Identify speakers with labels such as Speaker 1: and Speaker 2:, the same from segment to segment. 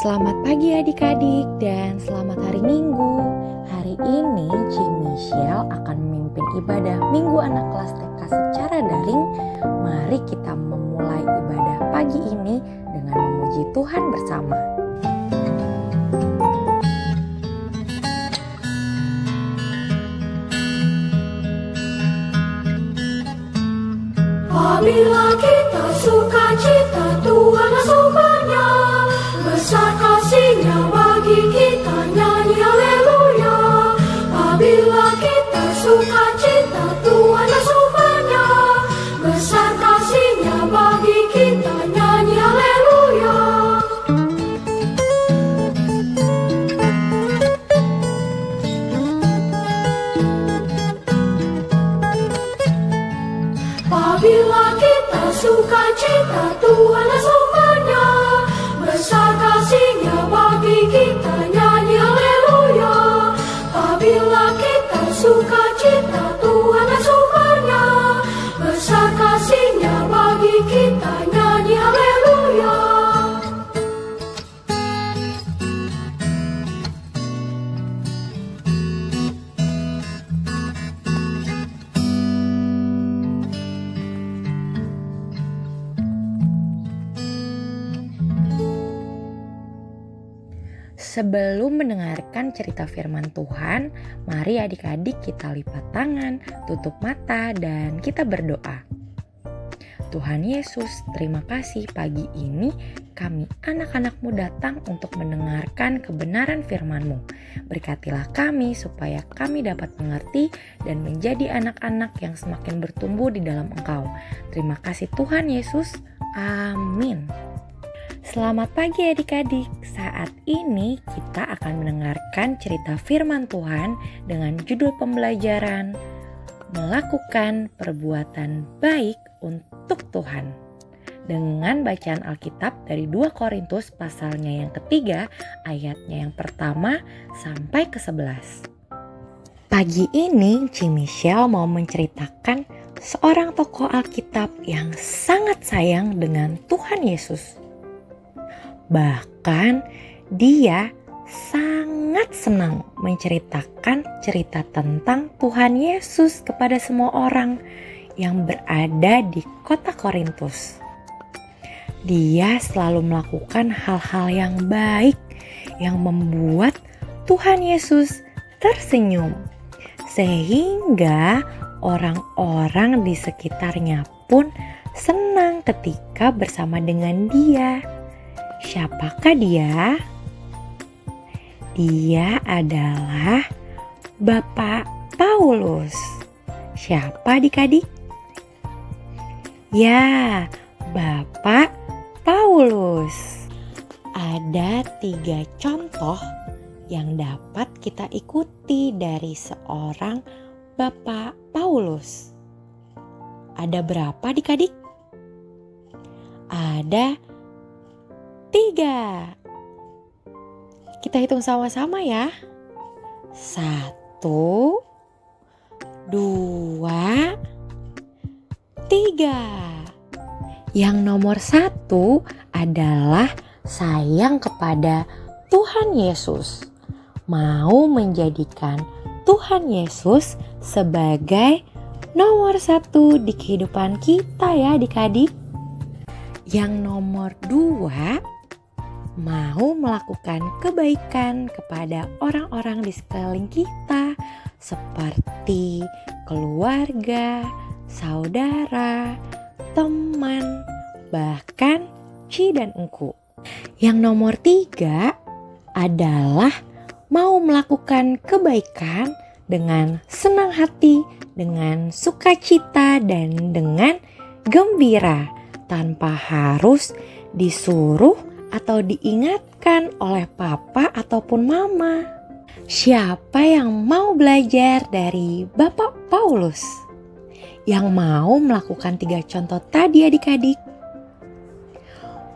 Speaker 1: Selamat pagi adik-adik dan selamat hari Minggu. Hari ini Ci Michelle akan memimpin ibadah Minggu anak kelas TK secara daring. Mari kita memulai ibadah pagi ini dengan memuji Tuhan bersama.
Speaker 2: Apabila kita sukacita, Tuhan sumbernya, besar kasih-Nya bagi kita, nyanyi haleluya. Apabila kita sukacita, Tuhan sumbernya, besar kasih-Nya bagi kita, nyanyi haleluya. Apabila kita sukacita, Tuhan sumbernya, besar kasih-Nya bagi kita, nyanyi haleluya. Apabila kita sukacita, Tuhan sumbernya, besar kasih-Nya bagi kita, nyanyi haleluya.
Speaker 1: Sebelum mendengarkan cerita firman Tuhan, mari adik-adik kita lipat tangan, tutup mata, dan kita berdoa. Tuhan Yesus, terima kasih pagi ini kami anak-anak-Mu datang untuk mendengarkan kebenaran firman-Mu. Berkatilah kami supaya kami dapat mengerti dan menjadi anak-anak yang semakin bertumbuh di dalam Engkau. Terima kasih Tuhan Yesus. Amin. Selamat pagi adik-adik. Saat ini kita akan mendengarkan cerita firman Tuhan dengan judul pembelajaran Melakukan Perbuatan Baik untuk Tuhan. Dengan bacaan Alkitab dari 2 Korintus pasalnya yang ketiga, ayatnya yang pertama sampai ke-11. Pagi ini Ci Michelle mau menceritakan seorang tokoh Alkitab yang sangat sayang dengan Tuhan Yesus. Bahkan dia sangat senang menceritakan cerita tentang Tuhan Yesus kepada semua orang yang berada di kota Korintus. Dia selalu melakukan hal-hal yang baik yang membuat Tuhan Yesus tersenyum, sehingga orang-orang di sekitarnya pun senang ketika bersama dengan dia. Siapakah dia? Dia adalah Bapak Paulus. Siapa adik-adik? Ya, Bapak Paulus. Ada 3 contoh yang dapat kita ikuti dari seorang Bapak Paulus. Ada berapa adik-adik? Ada 3. Kita hitung sama-sama ya. 1, 2, 3. Yang nomor 1 adalah sayang kepada Tuhan Yesus. Mau menjadikan Tuhan Yesus sebagai nomor 1 di kehidupan kita ya adik-adik. Yang nomor 2, mau melakukan kebaikan kepada orang-orang di sekeliling kita seperti keluarga, saudara, teman, bahkan Ci dan Engku. Yang nomor 3 adalah mau melakukan kebaikan dengan senang hati, dengan sukacita, dan dengan gembira tanpa harus disuruh atau diingatkan oleh papa ataupun mama. Siapa yang mau belajar dari Bapak Paulus? Yang mau melakukan 3 contoh tadi adik-adik?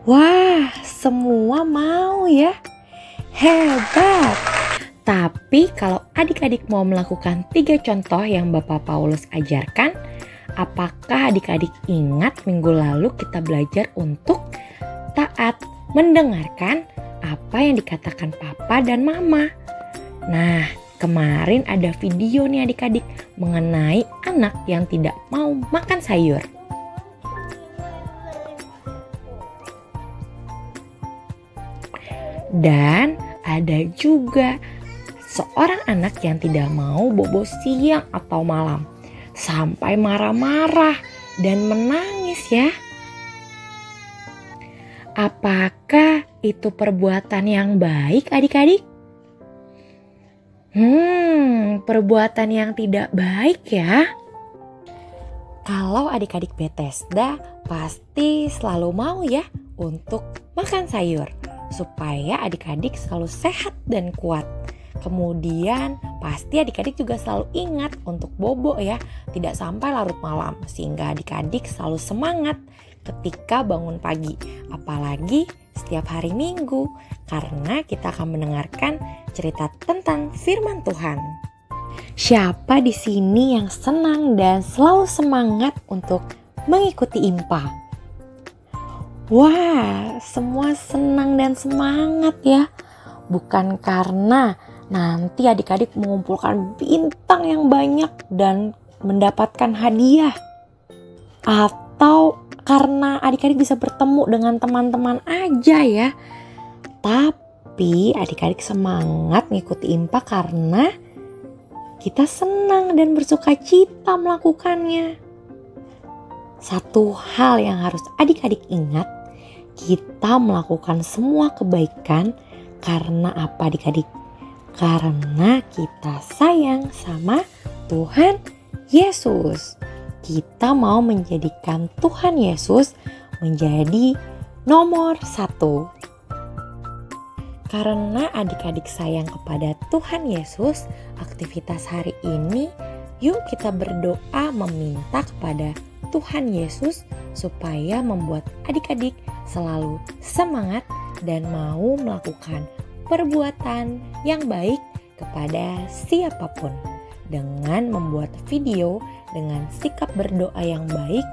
Speaker 1: Wah, semua mau ya. Hebat. Tapi kalau adik-adik mau melakukan 3 contoh yang Bapak Paulus ajarkan, apakah adik-adik ingat minggu lalu kita belajar untuk taat mendengarkan, apa yang dikatakan papa dan mama. Nah, kemarin ada video nih adik-adik mengenai anak yang tidak mau makan sayur. Dan ada juga seorang anak yang tidak mau bobo siang atau malam. Sampai marah-marah dan menangis ya. Apakah itu perbuatan yang baik adik-adik? Perbuatan yang tidak baik ya. Kalau adik-adik Bethesda pasti selalu mau ya untuk makan sayur. Supaya adik-adik selalu sehat dan kuat. Kemudian pasti adik-adik juga selalu ingat untuk bobo ya. Tidak sampai larut malam. Sehingga adik-adik selalu semangat ketika bangun pagi. Apalagi setiap hari Minggu. Karena kita akan mendengarkan cerita tentang firman Tuhan. Siapa di sini yang senang dan selalu semangat untuk mengikuti IMPA? Wah, semua senang dan semangat ya. Bukan karena nanti adik-adik mengumpulkan bintang yang banyak dan mendapatkan hadiah. Atau karena adik-adik bisa bertemu dengan teman-teman aja ya. Tapi adik-adik semangat ngikuti IMPA karena kita senang dan bersuka cita melakukannya. Satu hal yang harus adik-adik ingat, kita melakukan semua kebaikan karena apa adik-adik? Karena kita sayang sama Tuhan Yesus. Kita mau menjadikan Tuhan Yesus menjadi nomor 1. Karena adik-adik sayang kepada Tuhan Yesus, aktivitas hari ini yuk kita berdoa meminta kepada Tuhan Yesus supaya membuat adik-adik selalu semangat dan mau melakukan perbuatan yang baik kepada siapapun dengan membuat video dengan sikap berdoa yang baik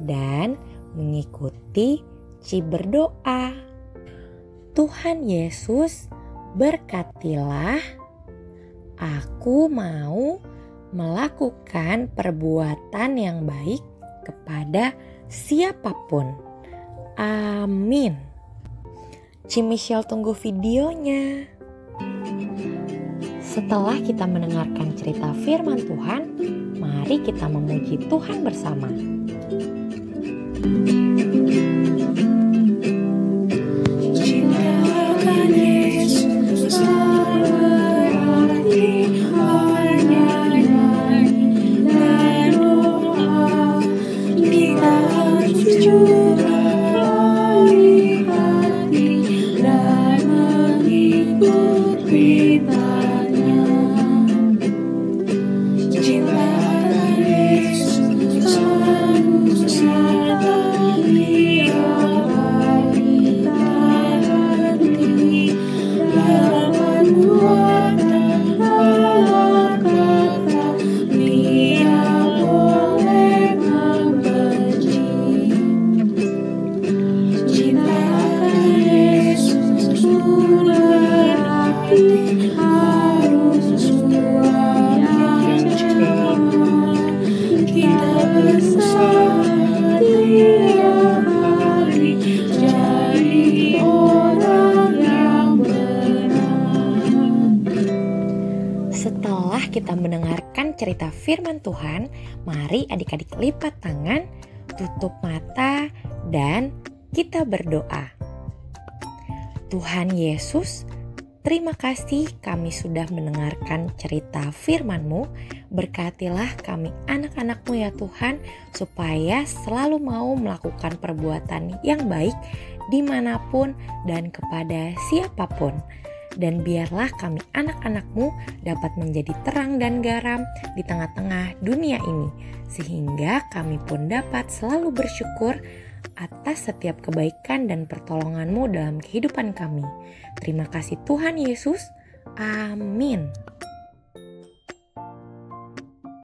Speaker 1: dan mengikuti Ci berdoa. Tuhan Yesus berkatilah, aku mau melakukan perbuatan yang baik kepada siapapun. Amin. Ci Michelle tunggu videonya. Setelah kita mendengarkan cerita firman Tuhan, mari kita memuji Tuhan bersama.
Speaker 2: Cintakan Yesus berarti bernyanyi dan doa. Kita harus juga menikmati dan mengikut beritanya. Cintakan Yesus harus serta Dia bagi hati dalam perbuatan dalam kata Dia boleh membenci. Cintakan Yesus berarti harus sesuai yang cepat. Kita berusaha tiap hari jadi orang yang benar.
Speaker 1: Setelah kita mendengarkan cerita firman Tuhan, mari adik-adik lipat tangan, tutup mata, dan kita berdoa. Tuhan Yesus, terima kasih kami sudah mendengarkan cerita firman-Mu. Berkatilah kami anak-anak-Mu ya Tuhan, supaya selalu mau melakukan perbuatan yang baik dimanapun dan kepada siapapun. Dan biarlah kami anak-anak-Mu dapat menjadi terang dan garam di tengah-tengah dunia ini. Sehingga kami pun dapat selalu bersyukur atas setiap kebaikan dan pertolongan-Mu dalam kehidupan kami. Terima kasih Tuhan Yesus. Amin.